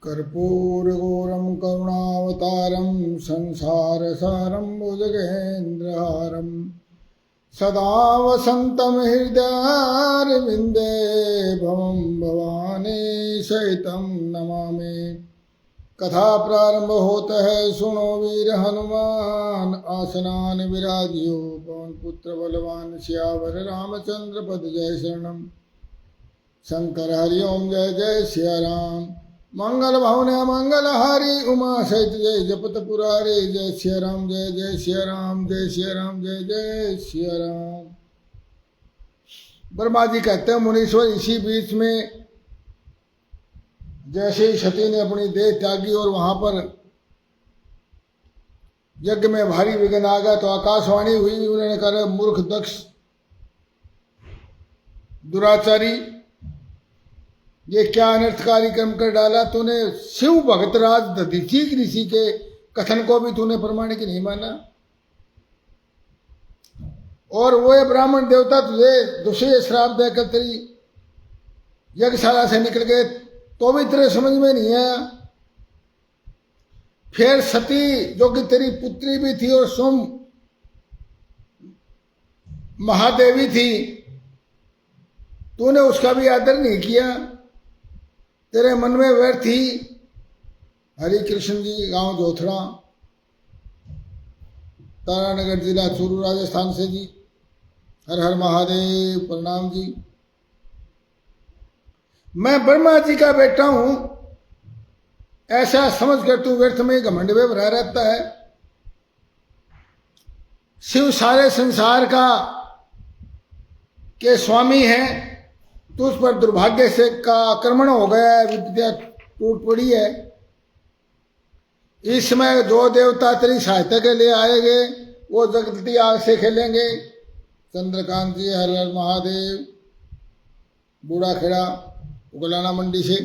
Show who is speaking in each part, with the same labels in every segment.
Speaker 1: कर्पूरगौरं करुणावतारं संसारसारं भुजगेन्द्रहारं सदा वसन्तं हृदयारविन्दे भवं भवानी सहितं नमामि। कथा प्रारंभ होता है, सुनो वीर हनुमान आसनान विराजियो, पवन पुत्र बलवान सियावर रामचंद्र पद जय शरणम। शंकर हरिओम जय जय सिया राम। मंगल भवन मंगल हारी उमा सहित जय जपत पुरारे, जय सिया राम जय जय सिया राम, जय सिया राम जय जय सिया राम। ब्रह्मा जी कहते हैं मुनीश्वर, इसी बीच में जैसे ही सती ने अपनी देह त्यागी और वहां पर यज्ञ में भारी विघ्न आ गया तो आकाशवाणी हुई। उन्होंने कहा, मूर्ख दक्ष दुराचारी, ये क्या अनर्थकारी कर्म कर डाला तूने। शिव भगतराज दधीचि ऋषि के कथन को भी तूने प्रमाणिक नहीं माना, और वो ब्राह्मण देवता तुझे दूसरे श्राप देकर तेरी यज्ञशाला से निकल गए तो भी तेरे समझ में नहीं आया। फिर सती जो कि तेरी पुत्री भी थी और स्वयं महादेवी थी, तूने उसका भी आदर नहीं किया। तेरे मन में वैर थी। हरि कृष्ण जी, गांव जोथड़ा, तारानगर जिला चूरू राजस्थान से जी। हर हर महादेव, प्रणाम जी। मैं ब्रह्मा जी का बेटा हूं ऐसा समझकर तू व्यर्थ में घमंड में भरा रहता है। शिव सारे संसार का के स्वामी है, तो उस पर दुर्भाग्य से का आक्रमण हो गया है, विद्या टूट पड़ी है। इस समय जो देवता तेरी सहायता के लिए आएंगे वो जगती आग से खेलेंगे। चंद्रकांत जी, हर हर महादेव, बूढ़ा खेड़ा, उगलाना मंडी से।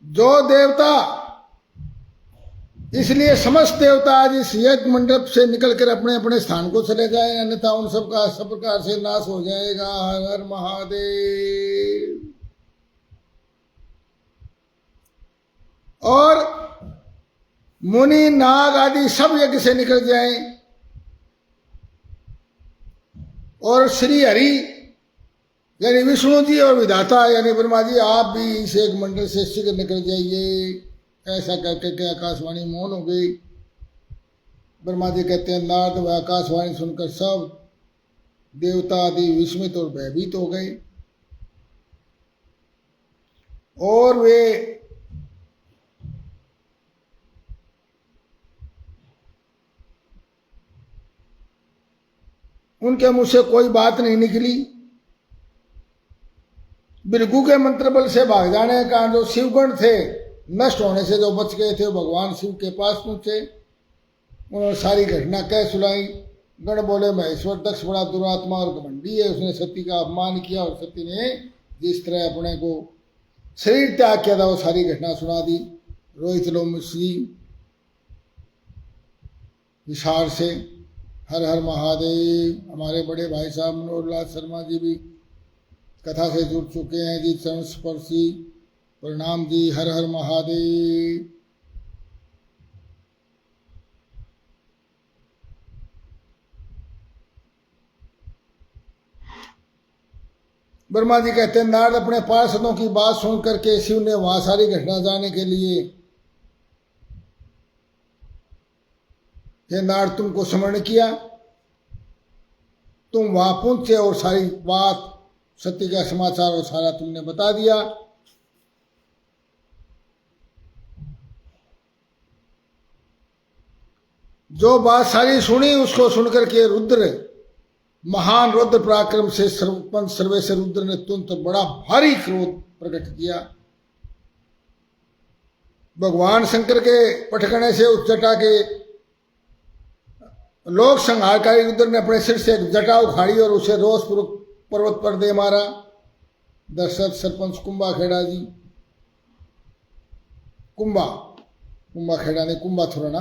Speaker 1: जो देवता, इसलिए समस्त देवता आज इस यज्ञ मंडप से निकलकर अपने अपने स्थान को चले जाए, अन्यथा उन सबका सब प्रकार से नाश हो जाएगा। हर हर महादेव। और मुनि नाग आदि सब यज्ञ से निकल जाएं, और श्री हरि यानी विष्णु जी और विधाता यानी ब्रह्मा जी, आप भी इस एक मंडल से शीघ्र निकल जाइए। ऐसा कहकर के आकाशवाणी मौन हो गई। ब्रह्मा जी कहते हैं, नारद व आकाशवाणी सुनकर सब देवता आदि विस्मित और भयभीत हो गए, और वे उनके मुंह से कोई बात नहीं निकली। बिरगू के मंत्र बल से भाग जाने का जो शिवगण थे, नष्ट होने से जो बच गए थे, भगवान शिव के पास पहुंचे। उन्होंने सारी घटना कह सुनाई। गण बोले, महेश्वर दक्ष बड़ा दुरात्मा और घमंडी है, उसने सती का अपमान किया, और सती ने जिस तरह अपने को शरीर त्याग किया था वो सारी घटना सुना दी। रोहित लोमसी विशाल से। हर हर महादेव। हमारे बड़े भाई साहब मनोहर लाल शर्मा जी भी कथा से जुड़ चुके हैं जी। चरण स्पर्शी प्रणाम जी। हर हर महादेव। ब्रह्मा जी कहते हैं, नारद अपने पार्षदों की बात सुन करके शिव ने वहां सारी घटना जानने के लिए, हे नारद तुमको स्मरण किया, तुम वहां पहुंचे और सारी बात सत्य का समाचार और सारा तुमने बता दिया। जो बात सारी सुनी उसको सुनकर के रुद्र, महान रुद्र पराक्रम से सर्वपंच सर्वेश्वर रुद्र ने तुरंत बड़ा भारी क्रोध प्रकट किया। भगवान शंकर के पटकने से उस जटा के लोक संहारकारी रुद्र ने अपने सिर से एक जटा उखाड़ी और उसे रोष पूर्वक पर्वत पर दे मारा। दशरथ सरपंच कुंभा खेड़ा जी, कुंभा खेड़ा ने कुंभा थोराना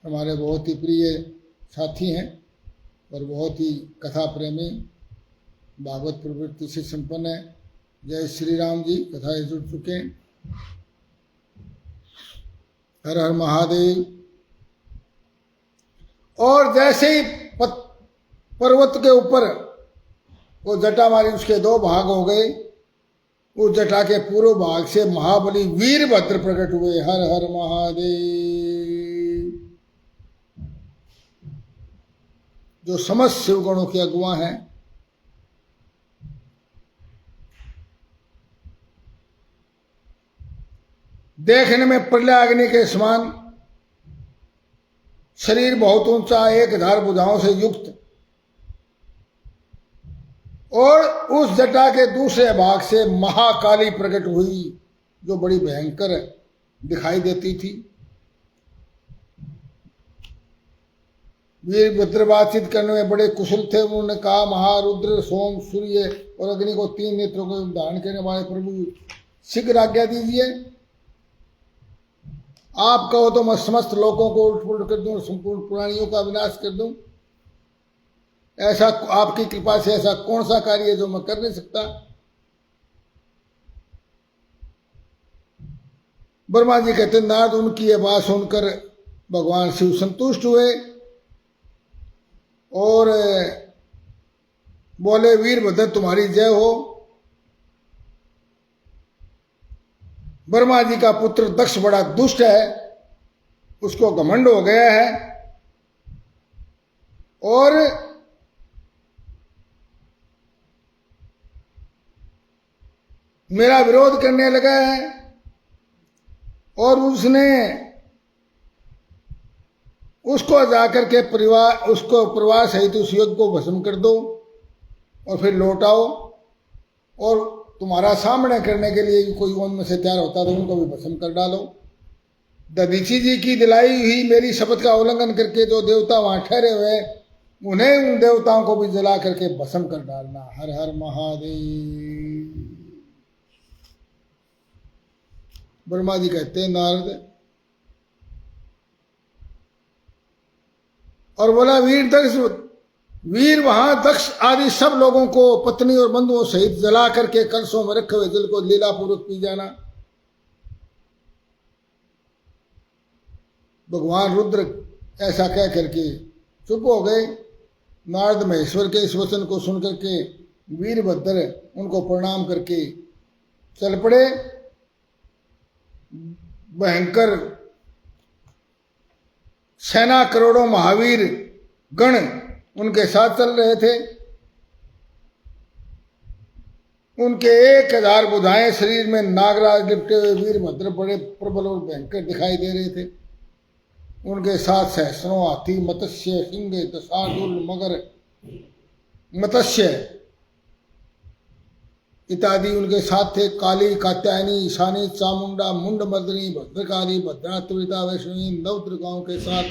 Speaker 1: हमारे बहुत ही प्रिय साथी हैं और बहुत ही कथा प्रेमी। भागवत प्रवृत्ति से संपन्न है। जय श्री राम जी। कथाएं जुड़ चुके हैं। हर हर महादेव। और जैसे ही पर्वत के ऊपर वो जटा मारी, उसके दो भाग हो गए। उस जटा के पूर्व भाग से महाबली वीरभद्र प्रकट हुए। हर हर महादेव। जो समस्त शिवगणों के अगुआ हैं। देखने में प्रलयाग्नि के समान, शरीर बहुत ऊंचा, 1000 भुजाओं से युक्त, और उस जटा के दूसरे भाग से महाकाली प्रकट हुई, जो बड़ी भयंकर दिखाई देती थी। वीरभद्र बातचीत करने में बड़े कुशल थे। उन्होंने कहा, महारुद्र, सोम, सूर्य और अग्नि को 3 नेत्रों को धारण करने वाले प्रभु, शीघ्र आज्ञा दीजिए। आप कहो तो मैं समस्त लोगों को उलट कर दूं, संपूर्ण प्राणियों का विनाश कर दूं। ऐसा आपकी कृपा से ऐसा कौन सा कार्य है जो मैं कर नहीं सकता। ब्रह्मा जी कहते, नारद, उनकी ये बात सुनकर भगवान शिव संतुष्ट हुए और बोले, वीरभद्र तुम्हारी जय हो। ब्रह्मा जी का पुत्र दक्ष बड़ा दुष्ट है, उसको घमंड हो गया है और मेरा विरोध करने लगा है, और उसको जाकर के परिवार सहित उस युद्ध को भस्म कर दो और फिर लौट आओ, और तुम्हारा सामना करने के लिए कोई उनमें से तैयार होता तो उनको भी भस्म कर डालो। दधीची जी की दिलाई हुई मेरी शपथ का उल्लंघन करके जो देवता वहां ठहरे हुए, उन्हें उन देवताओं को भी जला करके भस्म कर डालना। हर हर महादेव। ब्रह्मा जी कहते हैं, नारद, और बोला, वीर वहां दक्ष आदि सब लोगों को पत्नी और बंधुओं सहित जला करके कलशों में रखे हुए जल को लीलापूर्वक पी जाना। भगवान रुद्र ऐसा कह करके चुप हो गए। नारद महेश्वर के इस वचन को सुनकर के वीरभद्र उनको प्रणाम करके चल पड़े। भयंकर सेना, करोड़ों महावीर गण उनके साथ चल रहे थे। उनके 1000 भुजाएं, शरीर में नागराज लिपटे हुए वीरभद्र बड़े प्रबल और भयंकर दिखाई दे रहे थे। उनके साथ सहस्रों हाथी, मत्स्य, सिंह, दशार्दूल, मगर, मत्स्य इत्यादि उनके साथ थे। काली, कात्यायनी, ईशानी, चामुंडा, मुंड मर्दनी, भद्रकाली, भद्रात्रिता, वैष्णवी, नवदुर्गाओं के साथ,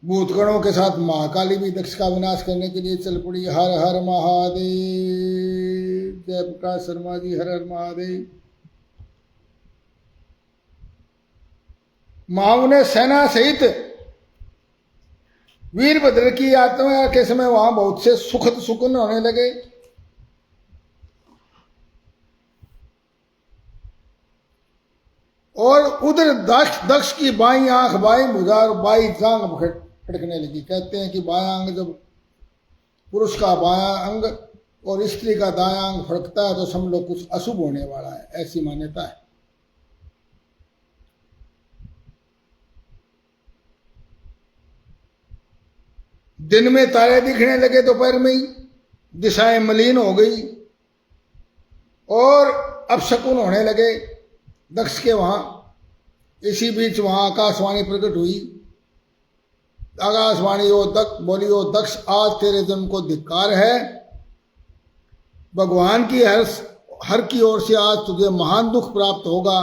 Speaker 1: भूतगणों के साथ महाकाली भी दक्ष का विनाश करने के लिए चल पड़ी। हर हर महादेव। जय प्रकाश शर्मा जी। हर हर महादेव। महाऊ ने सेना सहित वीरभद्र की यात्रा के समय वहां बहुत से सुखद सुकुन होने लगे। और उधर दक्ष की बाई आंख, बाई भुजा और बाई जांग फटकने लगी। कहते हैं कि बायां अंग, जब पुरुष का बायां अंग और स्त्री का दायां अंग फटकता है तो समझ लो कुछ अशुभ होने वाला है, ऐसी मान्यता है। दिन में तारे दिखने लगे, दोपहर में ही दिशाएं मलिन हो गई और अपशकुन होने लगे दक्ष के वहां। इसी बीच वहां आकाशवाणी प्रकट हुई। आकाशवाणी बोली, ओ दक्ष, आज तेरे जन्म को धिक्कार है। भगवान की हर की ओर से आज तुझे महान दुख प्राप्त होगा।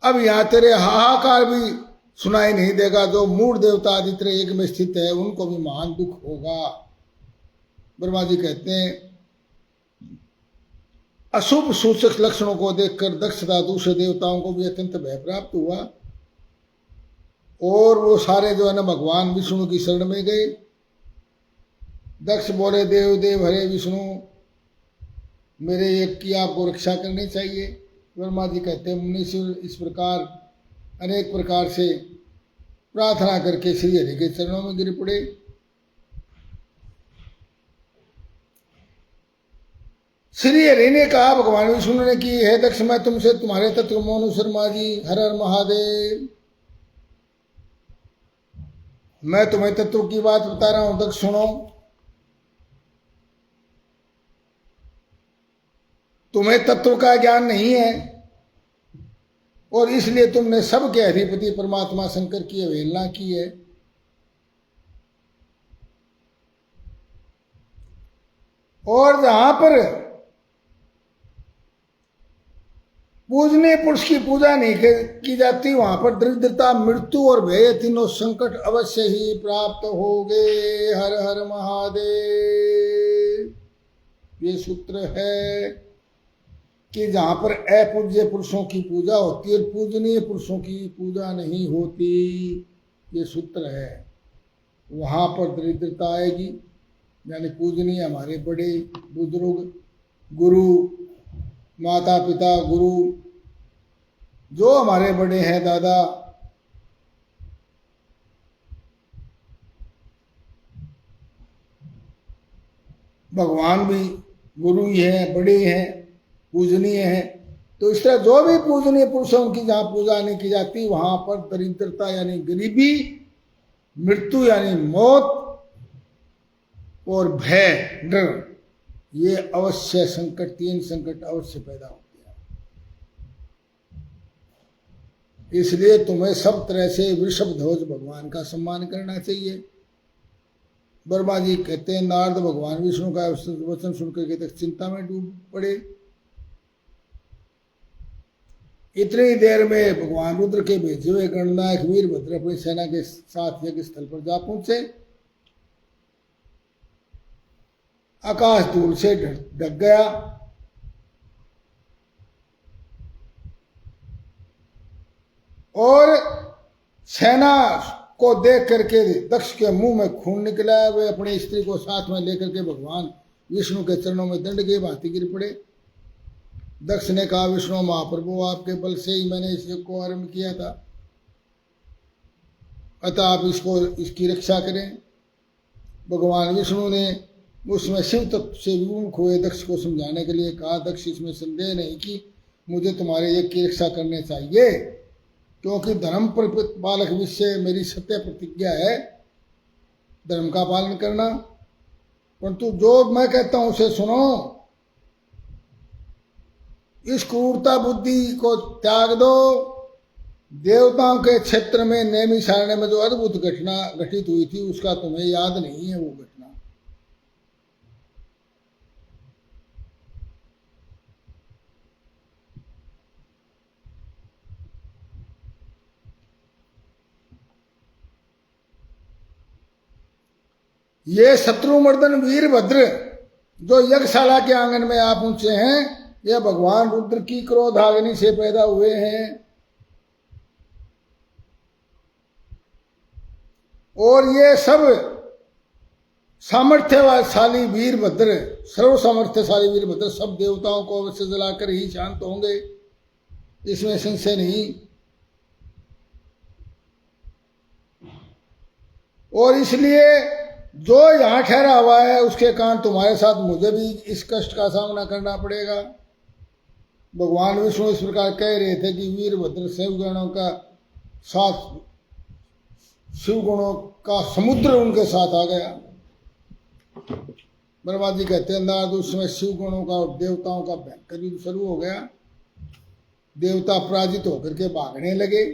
Speaker 1: अब यहां तेरे हाहाकार भी सुनाई नहीं देगा। जो मूढ़ देवता आदित्य एक में स्थित है, उनको भी महान दुख होगा। ब्रह्मा जी कहते हैं, अशुभ सूचक लक्षणों को देखकर दक्ष तथा दूसरे देवताओं को भी अत्यंत भय प्राप्त हुआ और वो सारे जो है ना भगवान विष्णु की शरण में गए। दक्ष बोले देव देव हरे विष्णु, मेरे यज्ञ की आपको रक्षा करनी चाहिए। ब्रह्मा जी कहते हैं मुनीश्वर इस प्रकार अनेक प्रकार से प्रार्थना करके श्री हरि के चरणों में गिर पड़े। श्री हरि ने कहा भगवान विष्णु ने कि हे दक्ष, मैं तुमसे तुम्हारे तत्व मोनु शर्मा जी, हर हर महादेव, मैं तुम्हें तत्व की बात बता रहा हूं, दक्ष सुनो। तुम्हें तत्व का ज्ञान नहीं है और इसलिए तुमने सबके अधिपति परमात्मा शंकर की अवहेलना की है। और जहां पर पूजनीय पुरुष की पूजा नहीं की जाती, वहां पर दरिद्रता, मृत्यु और भय तीनों संकट अवश्य ही प्राप्त होंगे। हर हर महादेव। ये सूत्र है कि जहां पर अपूज्य पुरुषों की पूजा होती है और पूजनीय पुरुषों की पूजा नहीं होती, ये सूत्र है, वहां पर दरिद्रता आएगी। यानी पूजनीय हमारे बड़े बुजुर्ग, गुरु, माता पिता, गुरु, जो हमारे बड़े हैं, दादा, भगवान भी गुरु ही हैं, बड़े हैं, पूजनीय हैं। तो इस तरह जो भी पूजनीय पुरुष है उनकी जहां पूजा नहीं की जाती, वहां पर दरिद्रता यानी गरीबी, मृत्यु यानी मौत और भय, डर, ये अवश्य संकट, तीन संकट अवश्य पैदा होते हैं। इसलिए तुम्हें सब तरह से वृषभ ध्वज भगवान का सम्मान करना चाहिए। ब्रह्मा जी कहते हैं नारद भगवान विष्णु का वचन सुनकर के तक चिंता में डूब पड़े। इतनी देर में भगवान रुद्र के भेजे हुए गणनायक वीरभद्र अपनी सेना के साथ यज्ञ स्थल पर जा पहुंचे। आकाश धूल से ढक गया और सेना को देख करके दक्ष के मुंह में खून निकला। वे अपनी स्त्री को साथ में लेकर के भगवान विष्णु के चरणों में दंड के भांति गिर पड़े। दक्ष ने कहा विष्णु महाप्रभु, आपके बल से ही मैंने इस युग को आरंभ किया था, अतः आप इसकी रक्षा करें। भगवान विष्णु ने उसमें शिव तत्व से विमुख हुए दक्ष को समझाने के लिए कहा, दक्ष, इसमें संदेह नहीं कि मुझे तुम्हारे यज्ञ की रक्षा करनी चाहिए, क्योंकि धर्म पालक विषय मेरी सत्य प्रतिज्ञा है धर्म का पालन करना। परंतु जो मैं कहता हूं उसे सुनो। इस क्रूरता बुद्धि को त्याग दो। देवताओं के क्षेत्र में नैमिषारण्य में जो अद्भुत घटना घटित हुई थी उसका तुम्हें याद नहीं है। वो घटना ये शत्रुमर्दन वीरभद्र जो यज्ञशाला के आंगन में आप पहुंचे हैं, यह भगवान रुद्र की क्रोधाग्नि से पैदा हुए हैं। और ये सब सामर्थ्यशाली वीरभद्र, सर्व सामर्थ्यशाली वीरभद्र सब देवताओं को अवश्य जलाकर ही शांत होंगे, इसमें संशय नहीं। और इसलिए जो यहां ठहरा हुआ है उसके कारण तुम्हारे साथ मुझे भी इस कष्ट का सामना करना पड़ेगा। भगवान विष्णु इस प्रकार कह रहे थे कि वीरभद्र शिवगणों का साथ, शिवगुणों का समुद्र उनके साथ आ गया। ब्रह्मा जी कहते हैं नारद, उस समय शिवगुणों का और देवताओं का भयंकर युद्ध शुरू हो गया। देवता पराजित होकर के भागने लगे,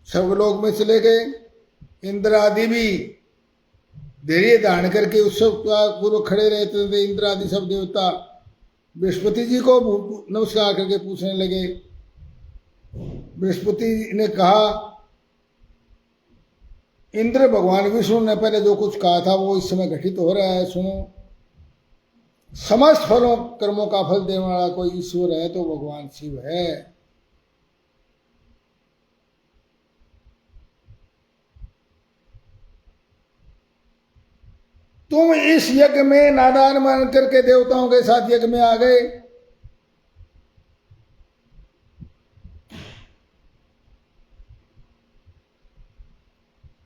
Speaker 1: स्वर्गलोक में चले गए। इंद्र आदि भी धैर्य धारण करके उत्सव का पूर्व खड़े रहते थे। इंद्र आदि सब देवता बृहस्पति जी को नमस्कार करके पूछने लगे। बृहस्पति ने कहा, इंद्र, भगवान विष्णु ने पहले जो कुछ कहा था वो इस समय घटित हो रहा है, सुनो। समस्त फलों कर्मों का फल देने वाला कोई ईश्वर है तो भगवान शिव है। तुम इस यज्ञ में नादान मान करके देवताओं के साथ यज्ञ में आ गए,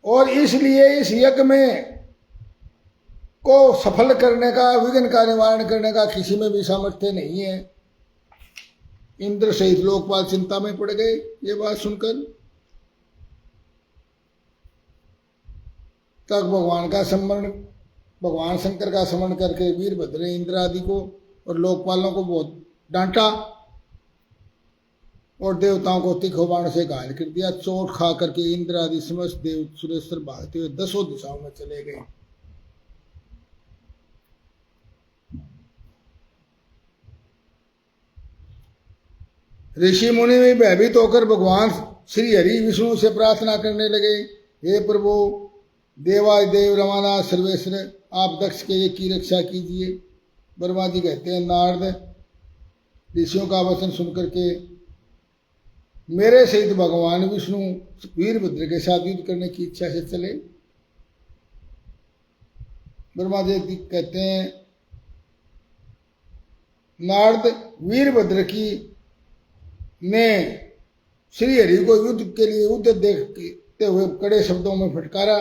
Speaker 1: और इसलिए इस यज्ञ में को सफल करने का, विघ्न का निवारण करने का किसी में भी सामर्थ्य नहीं है। इंद्र सहित लोकपाल चिंता में पड़ गए ये बात सुनकर। तक भगवान का स्मरण, भगवान शंकर का स्मरण करके वीरभद्र ने इंद्र आदि को और लोकपालों को बहुत डांटा और देवताओं को तीखो बाण से घायल कर दिया। चोट खा करके इंद्र आदि समस्त देव सुरेश्वर भागते हुए 10 दिशाओं में चले गए। ऋषि मुनि में भयभीत होकर भगवान श्री हरि विष्णु से प्रार्थना करने लगे, हे प्रभु देवादिदेव रमानाथ सर्वेश्वर, आप दक्ष के ये की रक्षा कीजिए। ब्रह्मा जी कहते हैं, नारद ऋषियों का वचन सुनकर के मेरे सहित भगवान विष्णु वीरभद्र के साथ युद्ध करने की इच्छा से चले। ब्रह्मा जी कहते हैं, नारद वीरभद्र की ने श्री हरि को युद्ध के लिए युद्ध देखते हुए कड़े शब्दों में फटकारा।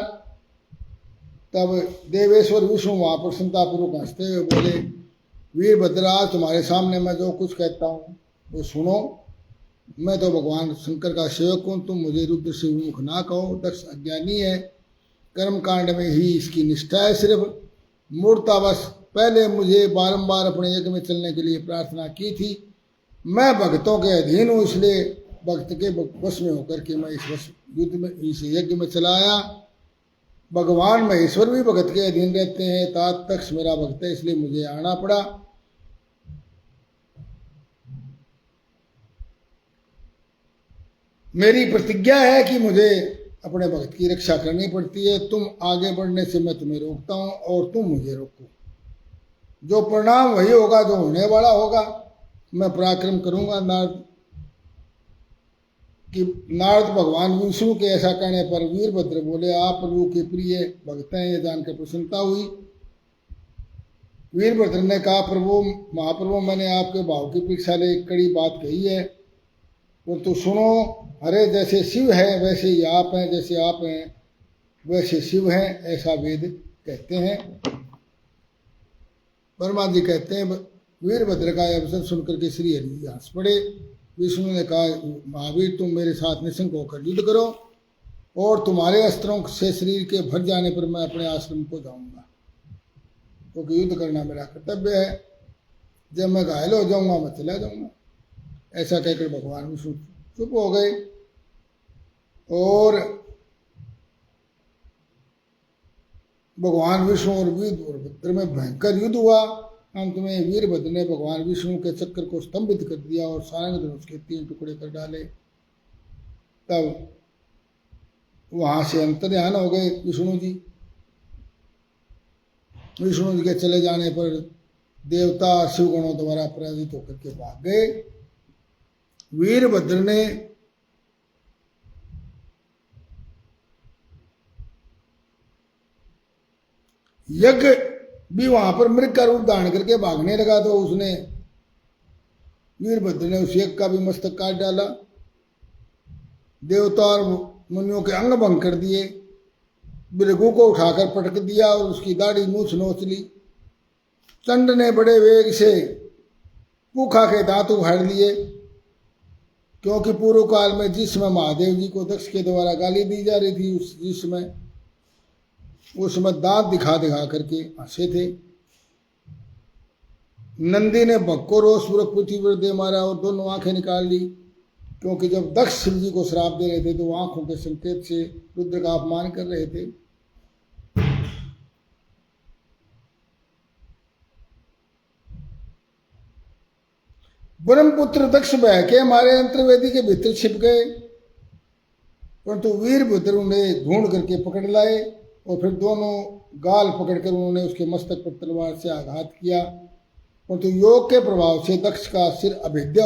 Speaker 1: तब देवेश्वर विष्णु वहां प्रसन्नतापूर्वक हंसते हुए बोले, वीरभद्र आज तुम्हारे सामने मैं जो कुछ कहता हूँ वो सुनो। मैं तो भगवान शंकर का सेवक हूँ, तुम मुझे रुद्र से विमुख ना कहो। दक्ष अज्ञानी है, कर्म कांड में ही इसकी निष्ठा है सिर्फ। मूर्तावश पहले मुझे बारंबार अपने यज्ञ में चलने के लिए प्रार्थना की थी। मैं भक्तों के अधीन हूँ, इसलिए भक्त के वश में होकर के मैं इस युद्ध में, इस यज्ञ में चला आया। भगवान महेश्वर भी भक्त के अधीन रहते हैं, तात तक्ष मेरा भक्त है, इसलिए मुझे आना पड़ा। मेरी प्रतिज्ञा है कि मुझे अपने भक्त की रक्षा करनी पड़ती है। तुम आगे बढ़ने से मैं तुम्हें रोकता हूं और तुम मुझे रोको। जो परिणाम वही होगा जो होने वाला होगा। मैं पराक्रम करूंगा। नारद भगवान विष्णु के ऐसा कहने पर वीरभद्र बोले, आप प्रभु के प्रिय भक्त हैं, ये जानकर प्रसन्नता हुई। वीरभद्र ने कहा, प्रभु महाप्रभु, मैंने आपके भाव की परीक्षा ले एक कड़ी बात कही है, और तो सुनो। अरे जैसे शिव है वैसे ही आप हैं, जैसे आप हैं वैसे शिव हैं, ऐसा वेद कहते हैं। ब्रह्मा जी कहते हैं, वीरभद्र का यह वचन सुनकर के श्री हरि हंस पड़े। विष्णु ने कहा, महावीर तुम मेरे साथ निशंक होकर युद्ध करो, और तुम्हारे अस्त्रों से शरीर के भर जाने पर मैं अपने आश्रम को जाऊंगा, क्योंकि युद्ध करना मेरा कर्तव्य है। जब मैं घायल हो जाऊंगा मैं चला जाऊंगा। ऐसा कहकर भगवान विष्णु चुप हो गए। और भगवान विष्णु और वीरभद्र में भयंकर युद्ध हुआ। अंत में वीरभद्र ने भगवान विष्णु के चक्र को स्तंभित कर दिया और सारंग धनुष के 3 टुकड़े कर डाले। तब वहां से अंतर्ध्यान हो गए विष्णु जी। विष्णु जी के चले जाने पर देवता शिवगणों द्वारा पराजित होकर के भाग गए। वीरभद्र ने यज्ञ भी वहां पर मृग का रूप धारण करके भागने लगा, तो उसने वीरभद्र ने उस यज्ञ का भी मस्तक काट डाला। देवता और मुनियों के अंग भंग कर दिए। मृगु को उठाकर पटक दिया और उसकी दाढ़ी मूछ नोच ली। चंड ने बड़े वेग से पूखा के दांत उखाड़ लिए, क्योंकि पूर्व काल में जिस समय महादेव जी को दक्ष के द्वारा गाली दी जा रही थी, उस समय दांत दिखा दिखा करके हंसे थे। नंदी ने भग को रोषपूर्वक पृथ्वी पर दे मारा और दोनों आंखें निकाल ली, क्योंकि जब दक्ष शिव जी को श्राप दे रहे थे तो आंखों के संकेत से रुद्र का अपमान कर रहे थे। ब्रह्मपुत्र दक्ष बह के मारे अंतर्वेदी के भीतर छिप गए, परंतु वीरभद्र उन्हें ढूंढ करके पकड़ लाए और फिर दोनों गाल पकड़कर उन्होंने उसके मस्तक पर तलवार से आघात किया। परंतु योग के प्रभाव से दक्ष का सिर अभेद्य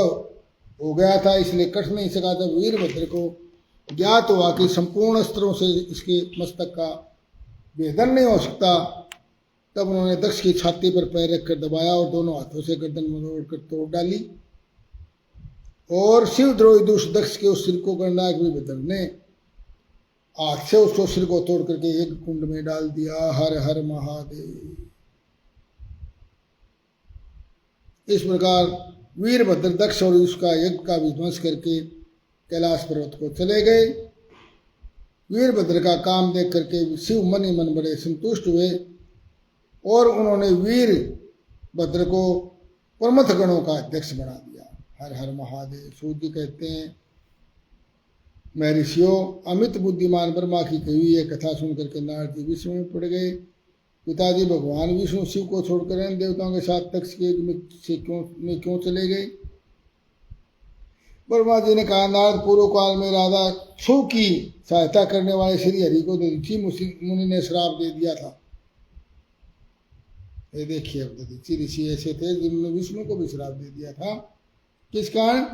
Speaker 1: हो गया था, इसलिए कट नहीं सका। जब वीरभद्र को ज्ञात हुआ कि संपूर्ण अस्त्रों से इसके मस्तक का भेदन नहीं हो सकता, तब उन्होंने दक्ष की छाती पर पैर रखकर दबाया और दोनों हाथों से गर्दन मरोड़कर तोड़ डाली। और शिवद्रोही दुष्ट दक्ष के उस सिर को गणनायक वीरभद्र ने हाथ से उसको सिर को तोड़ करके एक कुंड में डाल दिया। हर हर महादेव। इस प्रकार वीरभद्र दक्ष और उसका यज्ञ का विध्वंस करके कैलाश पर्वत को चले गए। वीरभद्र का काम देख करके शिव मन ही मन बड़े संतुष्ट हुए और उन्होंने वीरभद्र को प्रमथ गणों का अध्यक्ष बना दिया। हर हर महादेव। सूत जी कहते हैं, मैं ऋषियों अमित बुद्धिमान ब्रह्मा की कही हुई यह कथा सुनकर के नारद जी विस्मय में पड़ गए। पिताजी भगवान विष्णु शिव को छोड़कर इन देवताओं के साथ तक्ष के में क्यों चले गए? ब्रह्मा जी ने कहा, नारद, पूर्व काल में राधा छू की सहायता करने वाले श्री हरि को दधीचि मुनि ने श्राप दे दिया था। ये देखिए, अब दधीचि ऋषि ऐसे थे जिन्होंने विष्णु को भी श्राप दे दिया था। किस कारण?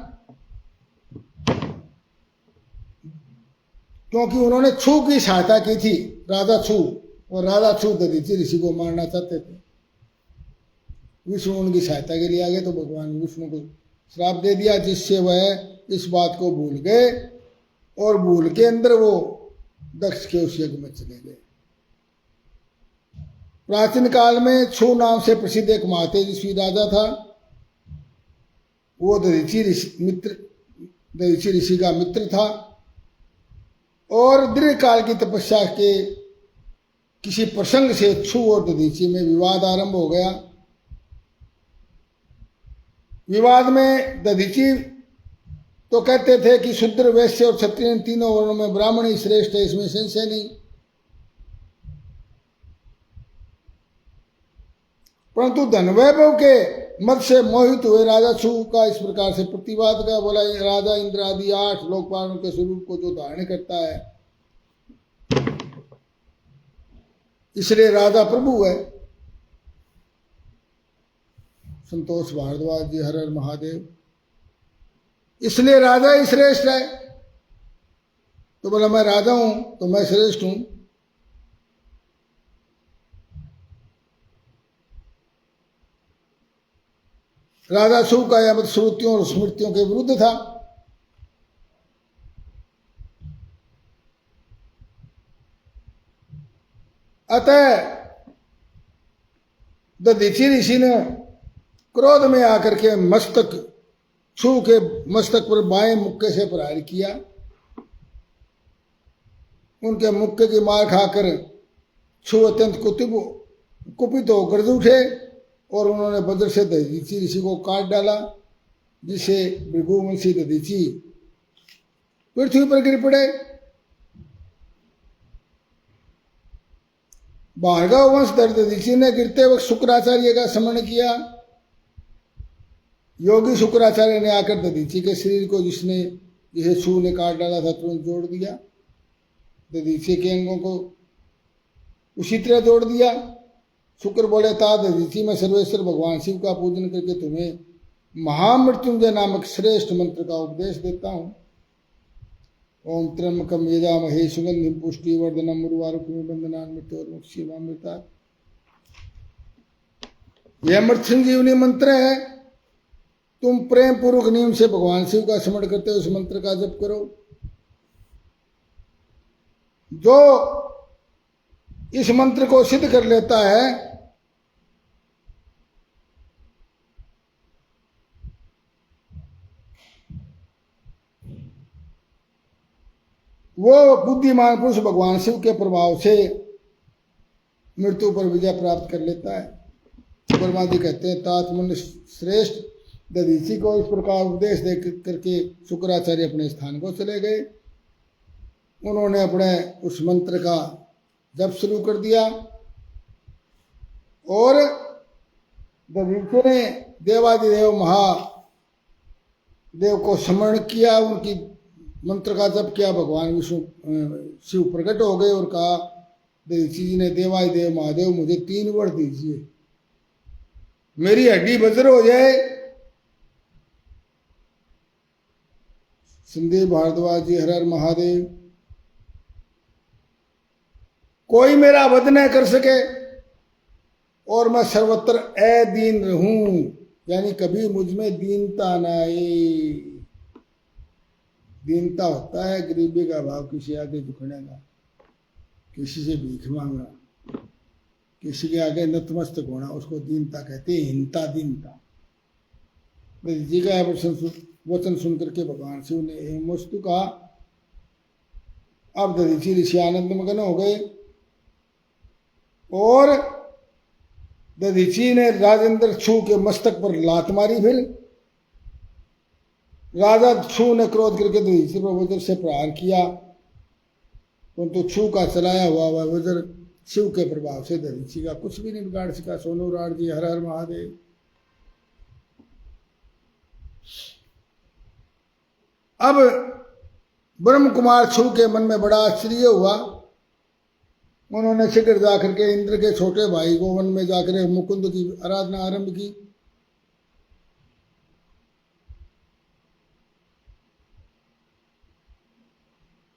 Speaker 1: क्योंकि उन्होंने छू की सहायता की थी, राधा छू, और राधा छू दधीचि ऋषि को मारना चाहते थे। विष्णु उनकी सहायता के लिए आ गए तो भगवान विष्णु को श्राप दे दिया, जिससे वह इस बात को भूल गए और भूल के अंदर वो दक्ष के उस यज्ञ में चले गए। प्राचीन काल में छू नाम से प्रसिद्ध एक महातेजस्वी राजा था। वो दधीचि ऋषि का मित्र था और दीर्घ काल की तपस्या के किसी प्रसंग से छू और दधीचि में विवाद आरंभ हो गया। विवाद में दधीचि तो कहते थे कि शूद्र, वैश्य और क्षत्रिय तीनों वर्णों में ब्राह्मण ही श्रेष्ठ है, इसमें संशय नहीं। परंतु धनवैभव के मत से मोहित हुए राजा छू का इस प्रकार से प्रतिवाद का बोला, राजा इंद्र आदि 8 लोकपालों के स्वरूप को जो धारण करता है, इसलिए राजा प्रभु है। संतोष भारद्वाज जी, हर हर महादेव। इसलिए राजा ही श्रेष्ठ है। तो बोला, मैं राजा हूं तो मैं श्रेष्ठ हूं। राजा शू का यह मत श्रुतियों और स्मृतियों के विरुद्ध था। अतः दधीचि ऋषि ने क्रोध में आकर के छू के मस्तक पर बाएं मुक्के से प्रहार किया। उनके मुक्के की मार खाकर छू अत्यंत कुपित हो गर्ज उठे और उन्होंने वज्र से दधीचि ऋषि को काट डाला, जिससे भृगुवंशी दधीचि पृथ्वी पर गिर पड़े। भार्गव वंशधर दधीचि ने गिरते वक्त शुक्राचार्य का स्मरण किया। योगी शुक्राचार्य ने आकर दधीचि के शरीर को जिसे छू ने काट डाला था तुरंत जोड़ दिया। दधीचि के अंगों को उसी तरह जोड़ दिया। शुक्र बोले, ता दधीचि में सर्वेश्वर भगवान शिव का पूजन करके तुम्हें महामृत्युंजय नामक श्रेष्ठ मंत्र का उपदेश देता हूं। ओम त्र्यंबकम यजामहे सुगंधिम पुष्टिवर्धनम उर्वारुकमिव बन्धनान्मृत्योर्मुक्षीमामृता। यह अमृत संजीवनी मंत्र है। तुम प्रेम पूर्वक नियम से भगवान शिव का स्मरण करते हो, उस मंत्र का जप करो। जो इस मंत्र को सिद्ध कर लेता है वो बुद्धिमान पुरुष भगवान शिव के प्रभाव से मृत्यु पर विजय प्राप्त कर लेता है। ब्रह्मा जी कहते हैं, तात्मन श्रेष्ठ दधीचि को इस प्रकार उपदेश दे करके शुक्राचार्य अपने स्थान को चले गए। उन्होंने अपने उस मंत्र का जप शुरू कर दिया और दधीचि ने देवादिदेव महादेव को स्मरण किया, उनकी मंत्र का जप किया। भगवान विष्णु शिव प्रकट हो गए और कहा, दधीचि जी ने, देवादिदेव महादेव मुझे 3 वर दीजिए, मेरी हड्डी वज्र हो जाए। संदेव भारद्वाज जी, हर हर महादेव। कोई मेरा वध न कर सके, और मैं सर्वत्र अदीन रहूं, यानी कभी मुझ में दीनता ना आए। दीनता होता है गरीबी का भाव, किसी आगे झुकने का, किसी से भीख मांगना, किसी के आगे नतमस्तक होना, उसको दीनता कहते हैं, हीनता दीनता। जी का वचन सुन करके भगवान शिव ने हेमवस्तु कहा। अब दधीचि ऋषि आनंद मगन हो गए और दधीचि ने राजेंद्र छू के मस्तक पर लात मारी। फिर राजा छू ने क्रोध करके दधीचि पर वज्र से प्रहार किया, परंतु छू का चलाया हुआ वह वज्र शिव के प्रभाव से दधीचि का कुछ भी नहीं बिगाड़ सका। सोनू राड जी, हर हर महादेव। अब ब्रह्म कुमार छू के मन में बड़ा आश्चर्य हुआ। उन्होंने शीघ्र जाकर के इंद्र के छोटे भाई को वन में जाकर मुकुंद की आराधना आरंभ की।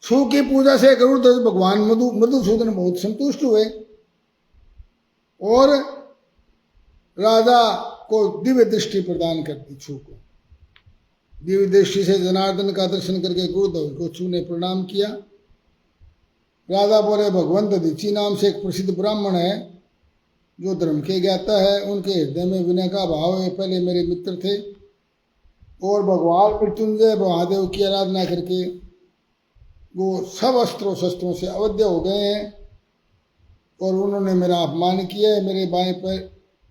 Speaker 1: छू की पूजा से गरुड़ भगवान मधुसूदन बहुत संतुष्ट हुए और राजा को दिव्य दृष्टि प्रदान कर दी। छू को दिव्य दृष्टि से जनार्दन का दर्शन करके गुरुदेव को छू ने प्रणाम किया। राजा बोले, भगवंत दधीचि नाम से एक प्रसिद्ध ब्राह्मण है जो धर्म के ज्ञाता है, उनके हृदय में विनय का भाव है। पहले मेरे मित्र थे और भगवान मृत्युंजय महादेव की आराधना करके वो सब अस्त्रों शस्त्रों से अवध्य हो गए हैं और उन्होंने मेरा अपमान किया है। मेरे बाएं पैर,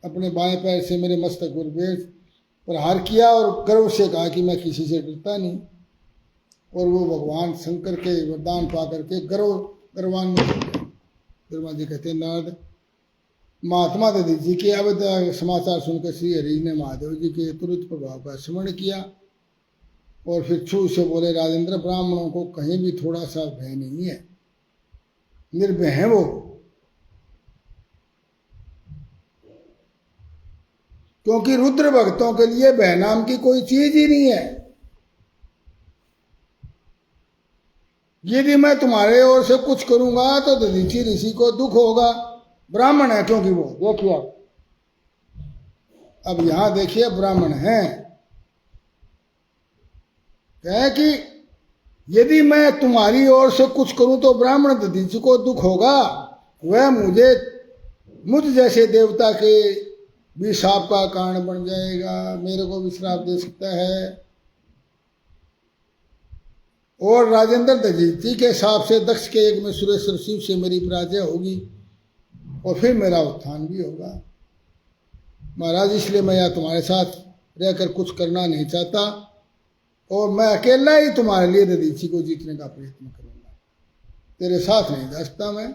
Speaker 1: अपने बाएं पैर से मेरे मस्तक पर प्रहार किया और गर्व से कहा कि मैं किसी से डरता नहीं। और वो भगवान शंकर के वरदान पा करके गर्वान्वित हो गए। ब्रह्मा जी कहते हैं, नारद महात्मा दधीचि के अवध समाचार सुनकर श्री हरि ने महादेव जी के तुरंत प्रभाव का स्मरण किया और फिर छू से बोले, राजेंद्र, ब्राह्मणों को कहीं भी थोड़ा सा भय नहीं है, निर्भय है वो, क्योंकि रुद्र भक्तों के लिए भय नाम की कोई चीज ही नहीं है। यदि मैं तुम्हारे ओर से कुछ करूंगा तो दधीचि ऋषि को दुख होगा। ब्राह्मण है क्योंकि वो, देखिए अब यहां देखिए ब्राह्मण है, कहे कि यदि मैं तुम्हारी ओर से कुछ करूं तो ब्राह्मण दधीचि को दुख होगा, वह मुझ जैसे देवता के भी शाप का कारण बन जाएगा, मेरे को भी श्राप दे सकता है। और राजेंद्र दधीचि के शाप से दक्ष के यज्ञ में सुरेश्वर शिव से मेरी पराजय होगी और फिर मेरा उत्थान भी होगा। महाराज, इसलिए मैं यहाँ तुम्हारे साथ रहकर कुछ करना नहीं चाहता और मैं अकेला ही तुम्हारे लिए दधीचि को जीतने का प्रयत्न करूंगा। तेरे साथ नहीं जा सकता, मैं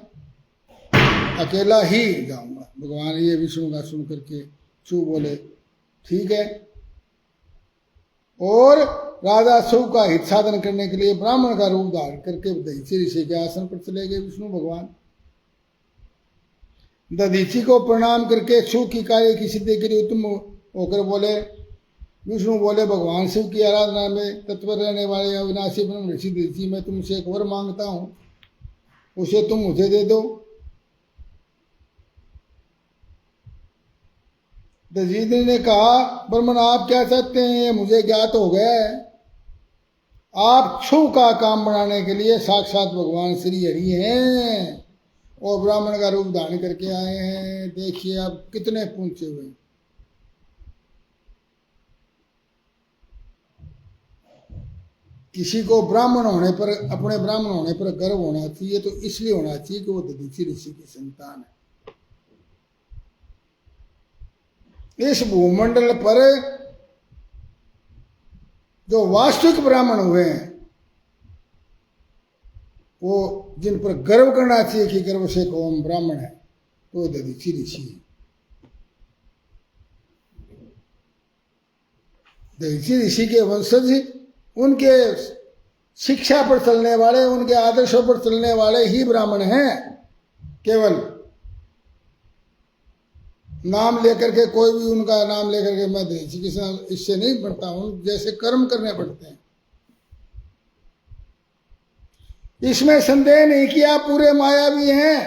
Speaker 1: अकेला ही जाऊंगा। भगवान ये विष्णु का सुन करके छू बोले, ठीक है। और राजा छू का हित साधन करने के लिए ब्राह्मण का रूप धारण करके दधीचि ऋषि के आसन पर चले गए विष्णु भगवान। दधीचि को प्रणाम करके छू की कार्य की सिद्धि के लिए उत्तम होकर बोले, विष्णु बोले, भगवान शिव की आराधना में तत्पर रहने वाले अविनाशी ब्रह्म ऋषि दधीचि, मैं तुमसे एक वर मांगता हूँ, उसे तुम मुझे दे दो। दधीचि ने कहा, ब्राह्मण आप क्या चाहते हैं, ये मुझे ज्ञात हो गया है। आप छू का काम बनाने के लिए साक्षात भगवान श्री हरि हैं और ब्राह्मण का रूप धारण करके आए हैं। देखिए आप कितने पहुंचे हुए। किसी को ब्राह्मण होने पर, अपने ब्राह्मण होने पर गर्व होना चाहिए, तो इसलिए होना चाहिए कि वो दधीचि ऋषि की संतान है। इस भूमंडल पर जो वास्तविक ब्राह्मण हुए हैं, वो जिन पर गर्व करना चाहिए कि गर्व से कौन ब्राह्मण है, तो दधीचि ऋषि है। दधीचि ऋषि के वंशज उनके शिक्षा पर चलने वाले, उनके आदर्शों पर चलने वाले ही ब्राह्मण हैं। केवल नाम लेकर के, कोई भी उनका नाम लेकर के मैं दधीचि के इससे नहीं बढ़ता हूं, जैसे कर्म करने पड़ते हैं। इसमें संदेह नहीं कि आप पूरे मायावी हैं,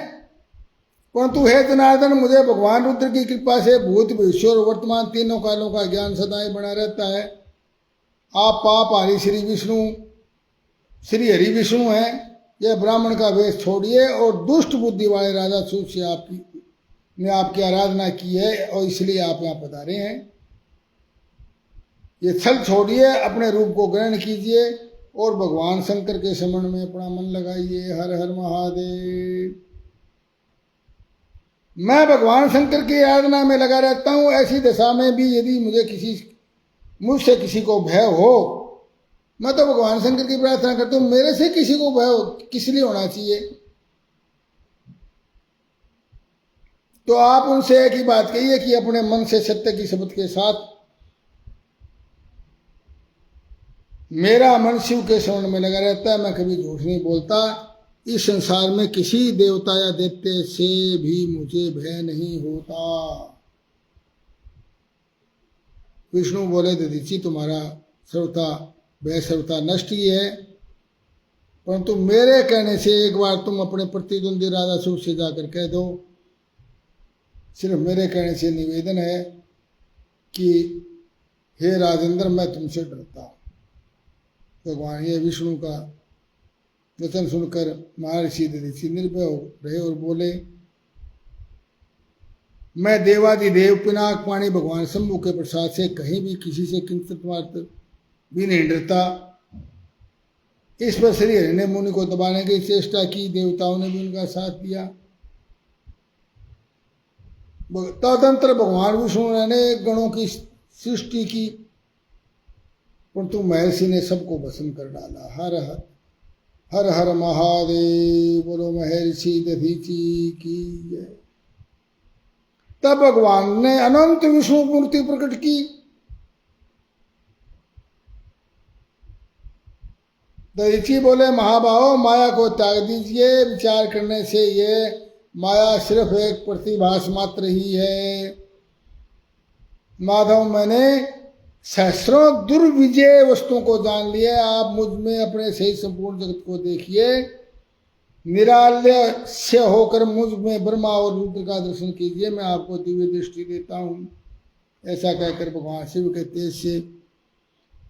Speaker 1: परंतु हे जनार्दन, मुझे भगवान रुद्र की कृपा से भूत भविष्य और वर्तमान तीनों कालों का ज्ञान सदाएं बना रहता है। आप पापहारी श्री हरि विष्णु हैं। यह ब्राह्मण का वेश छोड़िए और दुष्ट बुद्धि वाले राजा सूत से आपकी आराधना की है और इसलिए आप यहाँ पधारे हैं। ये छल छोड़िए, अपने रूप को ग्रहण कीजिए और भगवान शंकर के स्मरण में अपना मन लगाइए। हर हर महादेव। मैं भगवान शंकर की आराधना में लगा रहता हूँ। ऐसी दशा में भी यदि मुझसे किसी को भय हो, मैं तो भगवान शंकर की प्रार्थना करता हूँ, मेरे से किसी को भय हो, किस लिए होना चाहिए? तो आप उनसे एक ही बात कहिए कि अपने मन से सत्य की शपथ के साथ, मेरा मन शिव के स्मरण में लगा रहता है, मैं कभी झूठ नहीं बोलता। इस संसार में किसी देवता या दैत्य से भी मुझे भय नहीं होता। विष्णु बोले, दधीचि, तुम्हारा भय सर्वथा नष्ट ही है, परंतु मेरे कहने से एक बार तुम अपने प्रतिद्वंदी राजा सूत से जाकर कह दो। सिर्फ मेरे कहने से निवेदन है कि हे राजेंद्र, मैं तुमसे डरता हूँ। भगवान ये विष्णु का वचन सुनकर महर्षि दधीचि निर्भय रहे और बोले, मैं देवादिदेव पिनाक पाणी भगवान शंभु के प्रसाद से कहीं भी किसी से किंचित मात्र भी नहीं डरता। इस पर श्री हरि ने मुनि को दबाने की चेष्टा की। देवताओं ने भी उनका साथ दिया। तदंतर भगवान विष्णु ने गणों की सृष्टि की, परंतु महर्षि ने सबको भस्म कर डाला। हर हर हर हर महादेव। बोलो महर्षि दधीचि की जय। तब भगवान ने अनंत विष्णु मूर्ति प्रकट की। दधीचि बोले, महाभाव, माया को त्याग दीजिए। विचार करने से ये माया सिर्फ एक प्रतिभास मात्र ही है। माधव, मैंने सहस्रों दुर्विजय वस्तुओं को जान लिया। आप मुझ में अपने सही संपूर्ण जगत को देखिए। निराल्य से होकर मुझ में ब्रह्मा और रुद्र का दर्शन कीजिए। मैं आपको दिव्य दृष्टि देता हूँ। ऐसा कहकर भगवान शिव के तेज से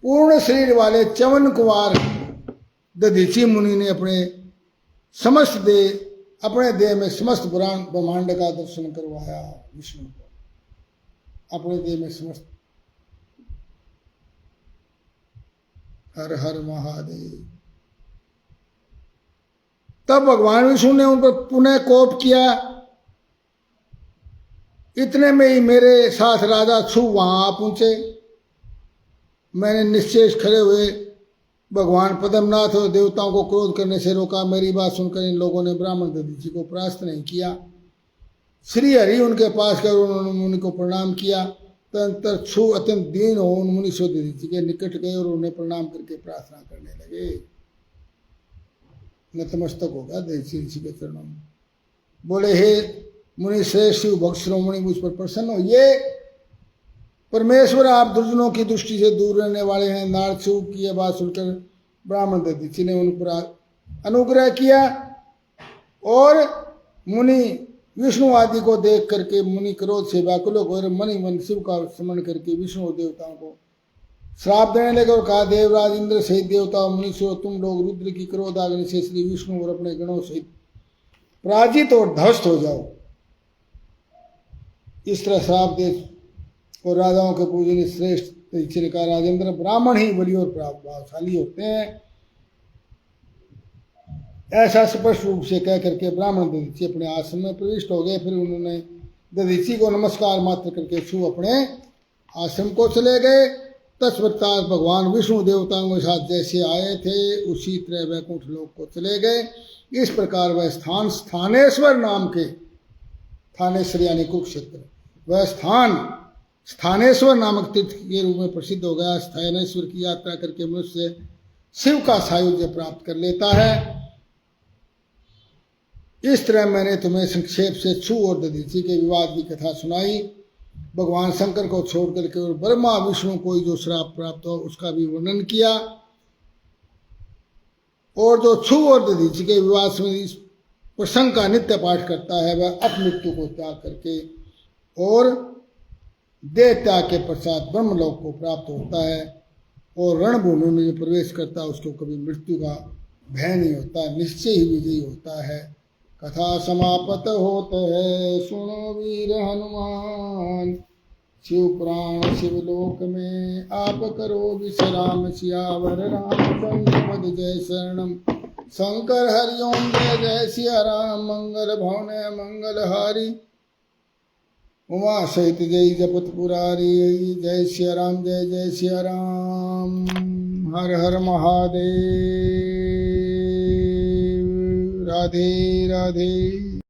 Speaker 1: पूर्ण शरीर वाले च्यवन कुमार दधीचि मुनि ने अपने देह में समस्त ब्रह्मांड का दर्शन करवाया। विष्णु को अपने देह में समस्त। हर हर महादेव। तब भगवान विष्णु ने उन पर पुनः कोप किया। इतने में ही मेरे साथ राजा छू वहां आ पहुंचे। मैंने निश्चेष खड़े हुए भगवान पद्मनाथ और देवताओं को क्रोध करने से रोका। मेरी बात सुनकर इन लोगों ने ब्राह्मण दधीचि को परास्त नहीं किया। श्री हरि उनके पास कर उन्होंने मुनि को प्रणाम किया। तदंतर छू अत्यंत दीन हो उन मुनि से दधीचि के निकट गए और उन्हें प्रणाम करके प्रार्थना करने लगे। नतमस्तक होगा दधीचि ऋषि के चरणों में। बोले, हे मुनि श्रेष्ठ शिव भक्त श्रोमणि, मुझ पर प्रसन्न हो। ये परमेश्वर, आप दुर्जनों की दृष्टि से दूर रहने वाले हैं। नारद शिव की यह बात सुनकर ब्राह्मण दधीचि ने उन पर अनुग्रह किया और मुनि विष्णु आदि को देख करके मुनि क्रोध से व्याकुल होकर मन ही मन शिव का स्मरण करके विष्णु देवताओं को श्राप देने लगे और कहा, देवराज इंद्र सहित देवता मुनीश्वर, तुम लोग रुद्र की क्रोध आग्नि से श्री विष्णु और अपने गणों सहित पराजित और ध्वस्त हो जाओ। इस तरह श्राप दे और राजाओं के पूजनीय श्रेष्ठ दधीचि ने कहा, राजेंद्र, ब्राह्मण ही बलि और प्रभावशाली होते हैं। ऐसा स्पष्ट रूप से कह करके ब्राह्मण दधीचि अपने आश्रम में प्रविष्ट हो गए। फिर उन्होंने दधीचि को नमस्कार मात्र करके छू अपने आश्रम को चले गए। तत्पश्चात भगवान विष्णु देवताओं के साथ जैसे आए थे उसी तरह वैकुंठ लोक को चले गए। इस प्रकार वह स्थान स्थानेश्वर नाम के, स्थानेश्वर यानी कुरुक्षेत्र, वह स्थान स्थानेश्वर नामक तीर्थ के रूप में प्रसिद्ध हो गया। स्थानेश्वर की यात्रा करके मनुष्य शिव का सायुज्य प्राप्त कर लेता है। इस तरह मैंने तुम्हें संक्षेप से छू और दधीचि के विवाद की कथा सुनाई। भगवान शंकर को छोड़ करके और ब्रह्मा विष्णु को जो श्राप प्राप्त हो उसका भी वर्णन किया। और जो छू और दधीचि के विवाद में प्रसंग का नित्य पाठ करता है वह अपमृत्यु को त्याग करके और देह त्याग के पश्चात ब्रह्मलोक को प्राप्त होता है। और रणभूमि में जो प्रवेश करता है उसको कभी मृत्यु का भय नहीं होता, निश्चय ही विजयी होता है। कथा समाप्त होत है सुनो वीर हनुमान, शिव पुराण शिवलोक में आप करो विश्राम। सियावर रामचंद्र पद जय शरणम, शंकर हरिओम जय जय सिया राम। मंगल भवन मंगल हारी, उमा सहित जय जपत पुरारी। जय सिया राम जय जय सिया राम। हर हर महादेव। राधे राधे।